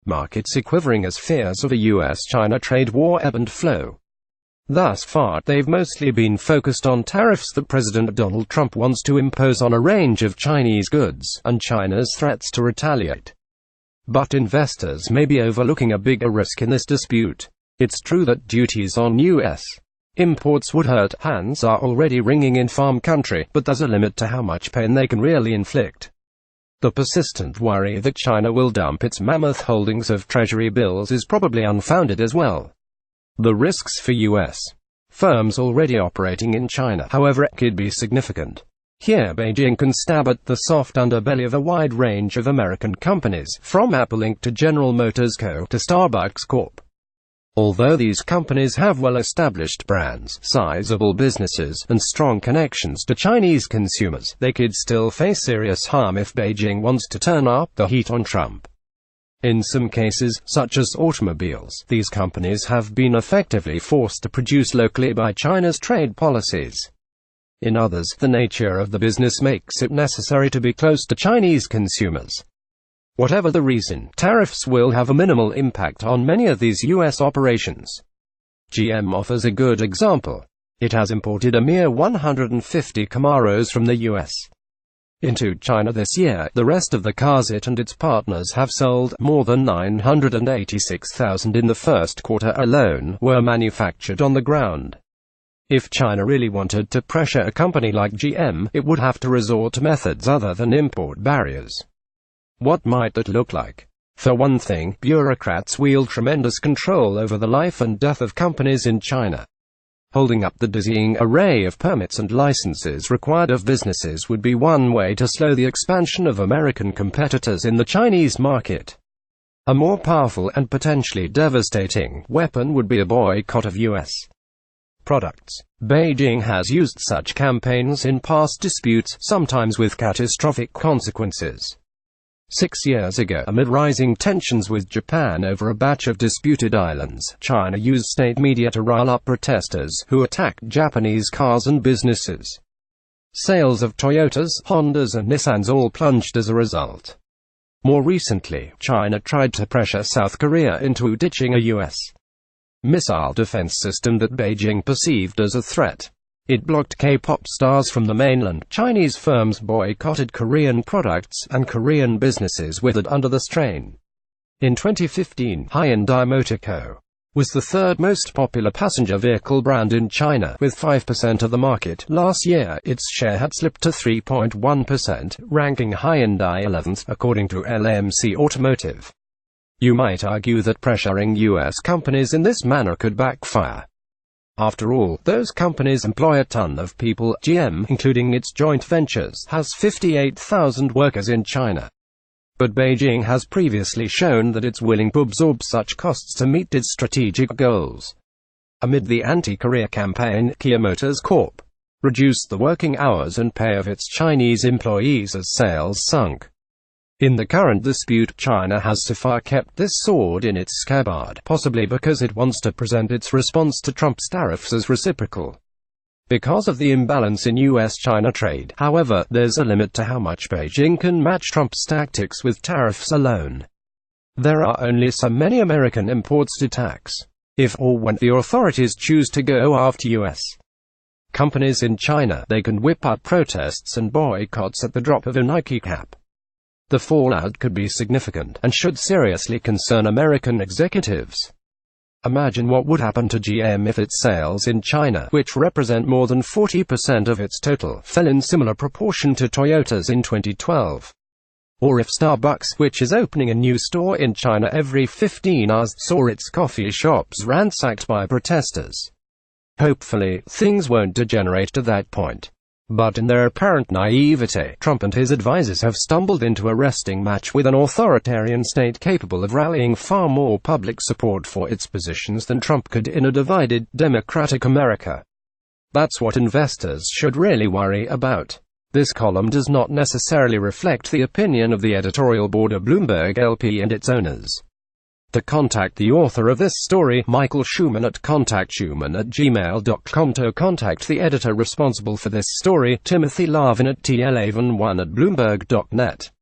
markets are quivering as fears of a U.S. China trade war ebb and flow. Thus far, they've mostly been focused on tariffs that President Donald Trump wants to impose on a range of Chinese goods, and China's threats to retaliate. But investors may be overlooking a bigger risk in this dispute. It's true that duties on U.S. imports would hurt. Hands are already wringing in farm country, but there's a limit to how much pain they can really inflict. The persistent worry that China will dump its mammoth holdings of treasury bills is probably unfounded as well. The risks for U.S. firms already operating in China, however, could be significant. Here Beijing can stab at the soft underbelly of a wide range of American companies, from Apple Inc. to General Motors Co. to Starbucks Corp. Although these companies have well-established brands, sizable businesses, and strong connections to Chinese consumers, they could still face serious harm if Beijing wants to turn up the heat on Trump. In some cases, such as automobiles, these companies have been effectively forced to produce locally by China's trade policies. In others, the nature of the business makes it necessary to be close to Chinese consumers. Whatever the reason, tariffs will have a minimal impact on many of these U.S. operations. GM offers a good example. It has imported a mere 150 Camaros from the U.S. into China this year. The rest of the cars it and its partners have sold, more than 986,000 in the first quarter alone, were manufactured on the ground. If China really wanted to pressure a company like GM, it would have to resort to methods other than import barriers. What might that look like? For one thing, bureaucrats wield tremendous control over the life and death of companies in China. Holding up the dizzying array of permits and licenses required of businesses would be one way to slow the expansion of American competitors in the Chinese market. A more powerful and potentially devastating weapon would be a boycott of U.S. products. Beijing has used such campaigns in past disputes, sometimes with catastrophic consequences. 6 years ago, amid rising tensions with Japan over a batch of disputed islands, China used state media to rile up protesters who attacked Japanese cars and businesses. Sales of Toyotas, Hondas and Nissans all plunged as a result. More recently, China tried to pressure South Korea into ditching a U.S. missile defense system that Beijing perceived as a threat. It blocked K-pop stars from the mainland. Chinese firms boycotted Korean products, and Korean businesses withered under the strain. In 2015, Hyundai Motor Co. was the third most popular passenger vehicle brand in China, with 5% of the market. Last year, its share had slipped to 3.1%, ranking Hyundai 11th, according to LMC Automotive. You might argue that pressuring U.S. companies in this manner could backfire. After all, those companies employ a ton of people. GM, including its joint ventures, has 58,000 workers in China. But Beijing has previously shown that it's willing to absorb such costs to meet its strategic goals. Amid the anti-Korea campaign, Kia Motors Corp. reduced the working hours and pay of its Chinese employees as sales sunk. In the current dispute, China has so far kept this sword in its scabbard, possibly because it wants to present its response to Trump's tariffs as reciprocal. Because of the imbalance in U.S.-China trade, however, there's a limit to how much Beijing can match Trump's tactics with tariffs alone. There are only so many American imports to tax. If or when the authorities choose to go after U.S. companies in China, they can whip up protests and boycotts at the drop of a Nike cap. The fallout could be significant, and should seriously concern American executives. Imagine what would happen to GM if its sales in China, which represent more than 40% of its total, fell in similar proportion to Toyota's in 2012. Or if Starbucks, which is opening a new store in China every 15 hours, saw its coffee shops ransacked by protesters. Hopefully, things won't degenerate to that point. But in their apparent naivete, Trump and his advisors have stumbled into a wrestling match with an authoritarian state capable of rallying far more public support for its positions than Trump could in a divided, democratic America. That's what investors should really worry about. This column does not necessarily reflect the opinion of the editorial board of Bloomberg LP and its owners. To contact the author of this story, Michael Schumann at contactschumann@gmail.com. To contact the editor responsible for this story, Timothy Lavin at tlavin1@bloomberg.net.